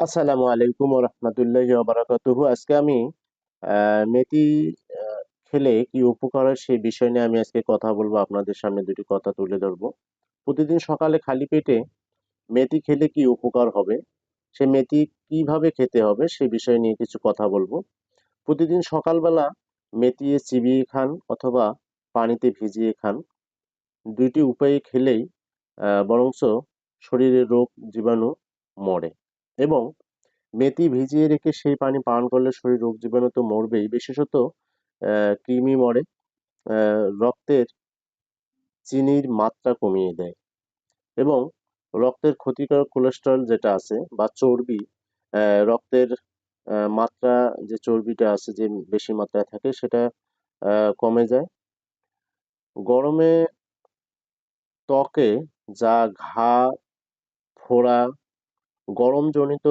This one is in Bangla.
আসসালামু আলাইকুম ওয়া রাহমাতুল্লাহি ওয়া বারাকাতুহু। আজকে আমি মেথি খেলে কি উপকার হয় সেই বিষয় নিয়ে আমি আজকে কথা বলবো। আপনাদের সামনে দুটি কথা তুলে ধরবো। প্রতিদিন সকালে খালি পেটে মেথি খেলে কি উপকার হবে, সে মেথি কিভাবে খেতে হবে সে বিষয় নিয়ে কিছু কথা বলবো। প্রতিদিন সকালবেলা মেথি চিবিয়ে খান অথবা পানিতে ভিজিয়ে খান। ২ টি উপায়ে খেলেই বরঞ্চ শরীরের রোগ জীবাণু মরে এবং মেথি ভিজিয়ে রেখে সেই পানি পান করলে শরীর রোগ জীবাণু তো মরবেই, বিশেষত কৃমি মরে। রক্তের চিনির মাত্রা কমিয়ে দেয় এবং রক্তের ক্ষতিকারক কোলেস্টেরল যেটা আছে বা চর্বি, রক্তের মাত্রা, যে চর্বিটা আছে যে বেশি মাত্রায় থাকে সেটা কমে যায়। গরমে ত্বকে যা ঘা, ফোড়া, গরমজনিত